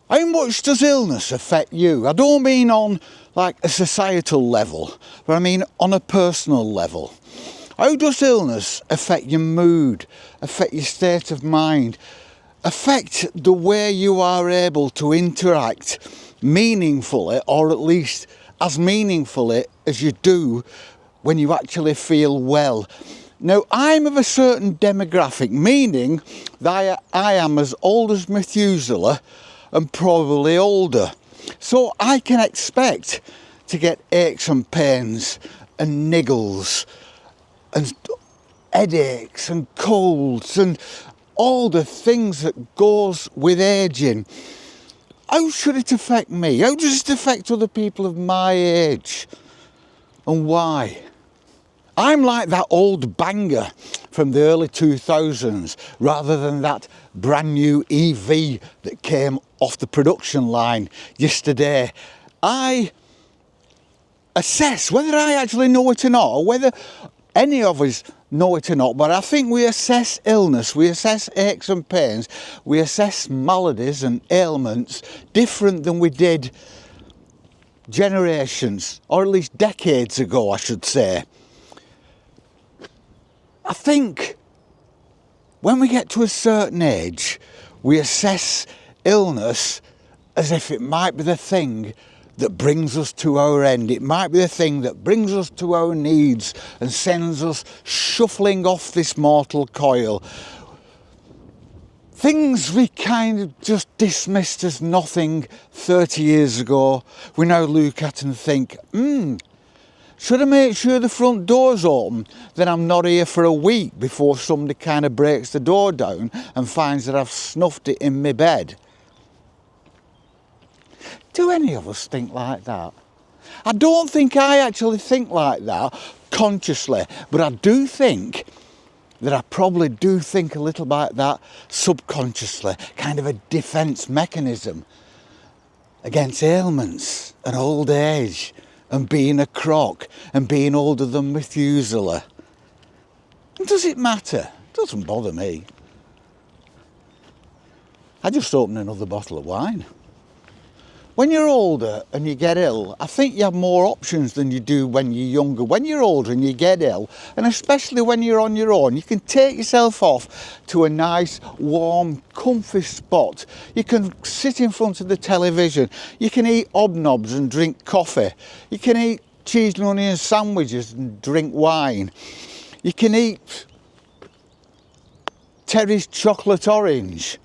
How much does illness affect you? I don't mean on like a societal level, but I mean on a personal level. How does illness affect your mood, affect your state of mind, affect the way you are able to interact meaningfully, or at least as meaningfully as you do when you actually feel well? Now, I'm of a certain demographic, meaning that I am as old as Methuselah and probably older. So I can expect to get aches and pains and niggles and headaches and colds and all the things that goes with ageing. How should it affect me? How does it affect other people of my age? And why? I'm like that old banger from the early 2000s rather than that brand new EV that came off the production line yesterday. I assess whether I actually know it or not, or whether any of us know it or not, but I think we assess illness, we assess aches and pains, we assess maladies and ailments different than we did generations, or at least decades ago, I should say. I think when we get to a certain age, we assess illness as if it might be the thing that brings us to our end. It might be the thing that brings us to our needs and sends us shuffling off this mortal coil. Things we kind of just dismissed as nothing 30 years ago, we now look at and think, should I make sure the front door's open? Then I'm not here for a week before somebody kind of breaks the door down and finds that I've snuffed it in my bed. Do any of us think like that? I don't think I actually think like that consciously, but I do think that I probably do think a little about that subconsciously, kind of a defence mechanism against ailments and old age and being a crock and being older than Methuselah. And does it matter? It doesn't bother me. I just opened another bottle of wine. When you're older and you get ill, I think you have more options than you do when you're younger. When you're older and you get ill, and especially when you're on your own, you can take yourself off to a nice, warm, comfy spot. You can sit in front of the television. You can eat hobnobs and drink coffee. You can eat cheese and onion sandwiches and drink wine. You can eat Terry's chocolate orange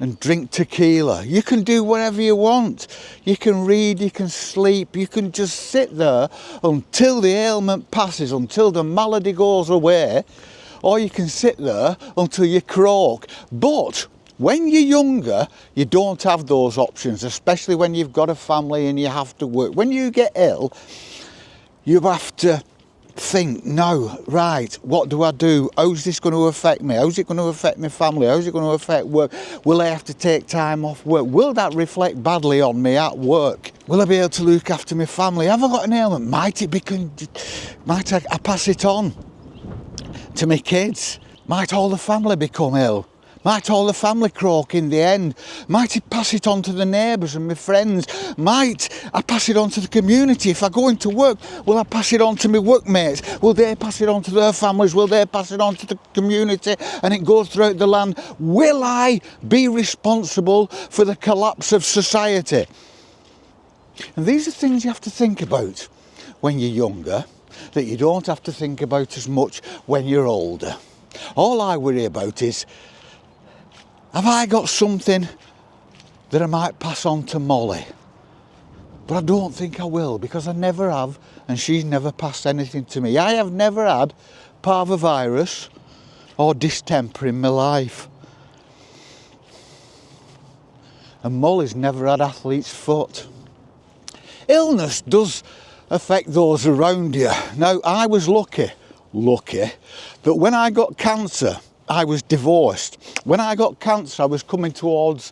and drink tequila. You can do whatever you want. You can read, you can sleep, you can just sit there until the ailment passes, until the malady goes away, or you can sit there until you croak. But when you're younger, you don't have those options, especially when you've got a family and you have to work. When you get ill, you have to think, no, right, what do I do? How's this going to affect me? How's it going to affect my family? How's it going to affect work? Will I have to take time off work? Will that reflect badly on me at work? Will I be able to look after my family? Have I got an ailment? Might I pass it on to my kids? Might all the family become ill? Might all the family croak in the end? Might I pass it on to the neighbours and my friends? Might I pass it on to the community? If I go into work, will I pass it on to my workmates? Will they pass it on to their families? Will they pass it on to the community? And it goes throughout the land. Will I be responsible for the collapse of society? And these are things you have to think about when you're younger, that you don't have to think about as much when you're older. All I worry about is, have I got something that I might pass on to Molly? But I don't think I will, because I never have, and she's never passed anything to me. I have never had parvovirus or distemper in my life. And Molly's never had athlete's foot. Illness does affect those around you. Now, I was lucky that when I got cancer, I was divorced. When I got cancer, I was coming towards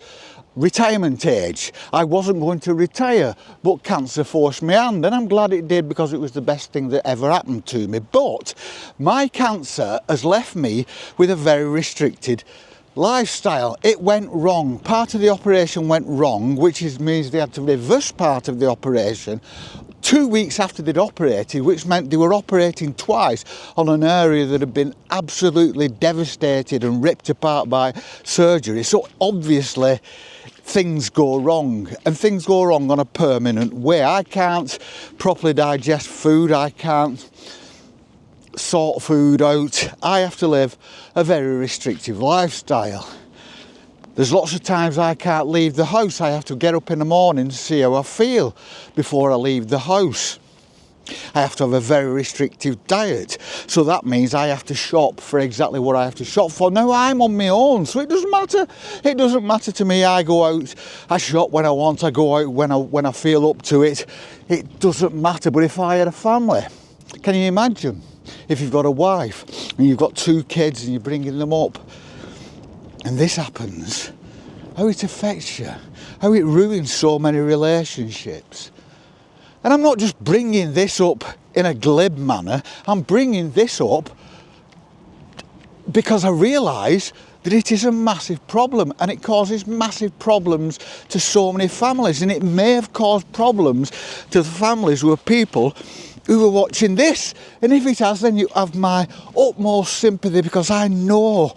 retirement age. I wasn't going to retire, but cancer forced me hand, and I'm glad it did, because it was the best thing that ever happened to me. But my cancer has left me with a very restricted Lifestyle, it went wrong. Part of the operation went wrong, which means they had to reverse part of the operation 2 weeks after they'd operated, which meant they were operating twice on an area that had been absolutely devastated and ripped apart by surgery. So obviously things go wrong, and things go wrong on a permanent way. I can't properly digest food, I can't sort food out. I have to live a very restrictive lifestyle. There's lots of times I can't leave the house. I have to get up in the morning to see how I feel before I leave the house. I have to have a very restrictive diet. So that means I have to shop for exactly what I have to shop for. Now I'm on my own, so it doesn't matter. It doesn't matter to me. I go out, I shop when I want, I go out when I feel up to it. It doesn't matter. But if I had a family, can you imagine? If you've got a wife and you've got 2 kids and you're bringing them up, and this happens, how it affects you, how it ruins so many relationships. And I'm not just bringing this up in a glib manner, I'm bringing this up because I realise that it is a massive problem, and it causes massive problems to so many families, and it may have caused problems to the families who are people who are watching this. And if it has, then you have my utmost sympathy, because I know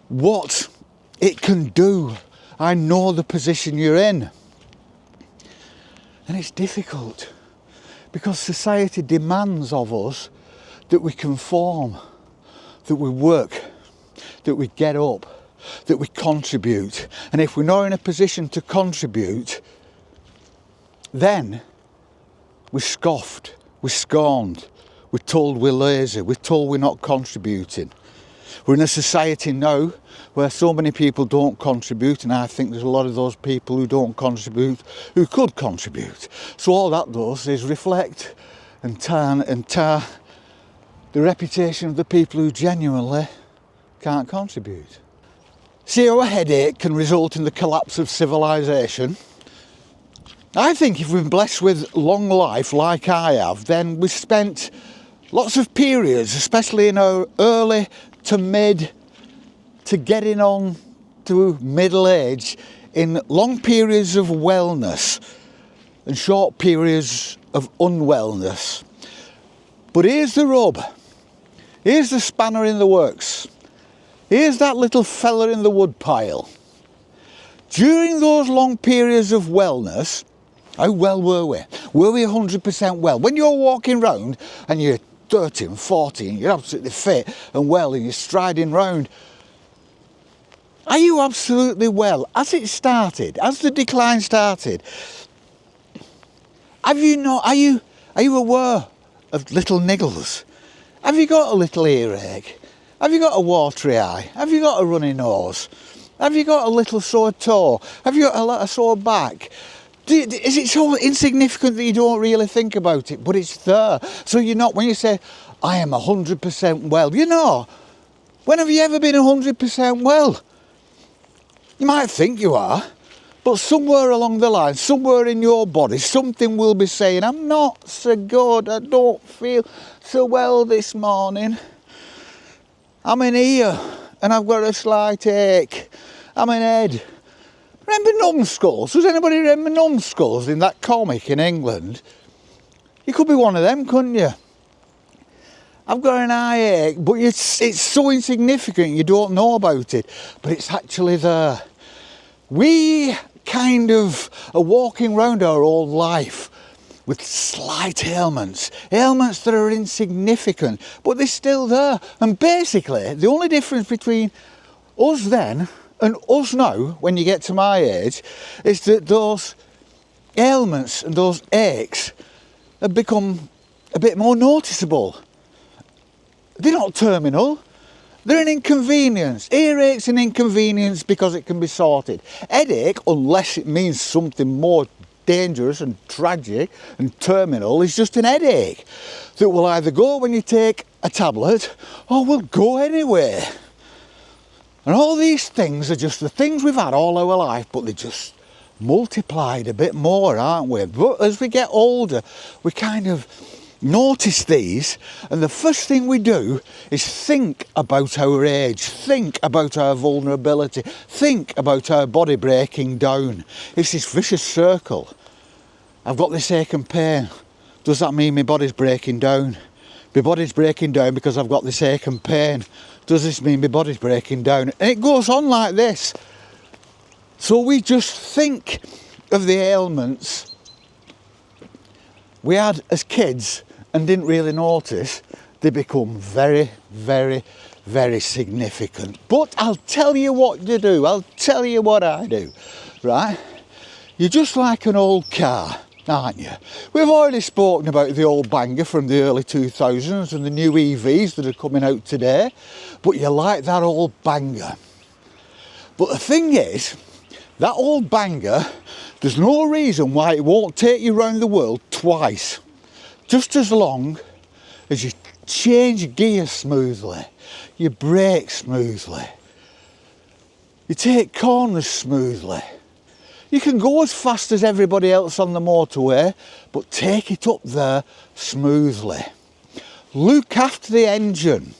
what it can do. I know the position you're in. And it's difficult because society demands of us that we conform, that we work, that we get up, that we contribute. And if we're not in a position to contribute, then we're scoffed, we're scorned, we're told we're lazy, we're told we're not contributing. We're in a society now where so many people don't contribute, and I think there's a lot of those people who don't contribute who could contribute. So all that does is reflect and tar the reputation of the people who genuinely can't contribute. See how a headache can result in the collapse of civilization? I think if we've been blessed with long life like I have, then we've spent lots of periods, especially in our early to mid to getting on to middle age, in long periods of wellness and short periods of unwellness. But here's the rub, here's the spanner in the works, here's that little fella in the woodpile. During those long periods of wellness, how well were we? Were we 100% well? When you're walking round and you're 13, 14, you're absolutely fit and well and you're striding round, are you absolutely well? As it started, as the decline started, are you aware of little niggles? Have you got a little earache? Have you got a watery eye? Have you got a runny nose? Have you got a little sore toe? Have you got a sore back? Is it so insignificant that you don't really think about it? But it's there. So you're not, when you say, I am 100% well, when have you ever been 100% well? You might think you are, but somewhere along the line, somewhere in your body, something will be saying, I'm not so good, I don't feel so well this morning. I'm in here and I've got a slight ache. I'm in head. Remember Numbskulls? Does anybody remember Numbskulls in that comic in England? You could be one of them, couldn't you? I've got an eye ache, but it's so insignificant you don't know about it, but it's actually there. We kind of are walking around our whole life with slight ailments that are insignificant, but they're still there. And basically, the only difference between us then and us now, when you get to my age, is that those ailments and those aches have become a bit more noticeable. They're not terminal, they're an inconvenience. Earache's an inconvenience because it can be sorted. Headache, unless it means something more dangerous and tragic and terminal, is just an headache that will either go when you take a tablet or will go anyway. And all these things are just the things we've had all our life, but they're just multiplied a bit more, aren't we? But as we get older, we kind of notice these, and the first thing we do is think about our age, think about our vulnerability, think about our body breaking down. It's this vicious circle. I've got this ache and pain. Does that mean my body's breaking down? My body's breaking down because I've got this ache and pain. Does this mean my body's breaking down? And it goes on like this. So we just think of the ailments we had as kids and didn't really notice. They become very, very, very significant. But I'll tell you what you do. I'll tell you what I do, right? You're just like an old car, aren't you? We've already spoken about the old banger from the early 2000s and the new EVs that are coming out today, but you like that old banger. But the thing is, that old banger, there's no reason why it won't take you around the world twice, just as long as you change gear smoothly, you brake smoothly, you take corners smoothly. You can go as fast as everybody else on the motorway, but take it up there smoothly. Look after the engine,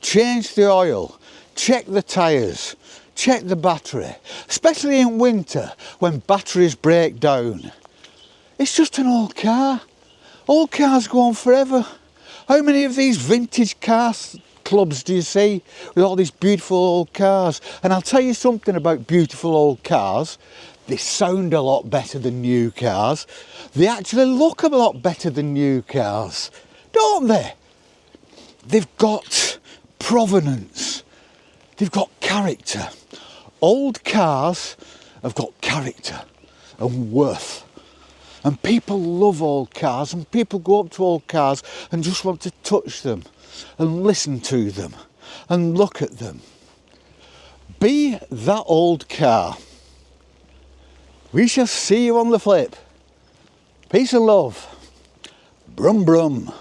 change the oil, check the tyres, check the battery, especially in winter when batteries break down. It's just an old car. Old cars go on forever. How many of these vintage car clubs do you see with all these beautiful old cars? And I'll tell you something about beautiful old cars. They sound a lot better than new cars. They actually look a lot better than new cars, don't they? They've got provenance. They've got character. Old cars have got character and worth. And people love old cars, and people go up to old cars and just want to touch them and listen to them and look at them. Be that old car. We shall see you on the flip. Peace and love. Brum brum.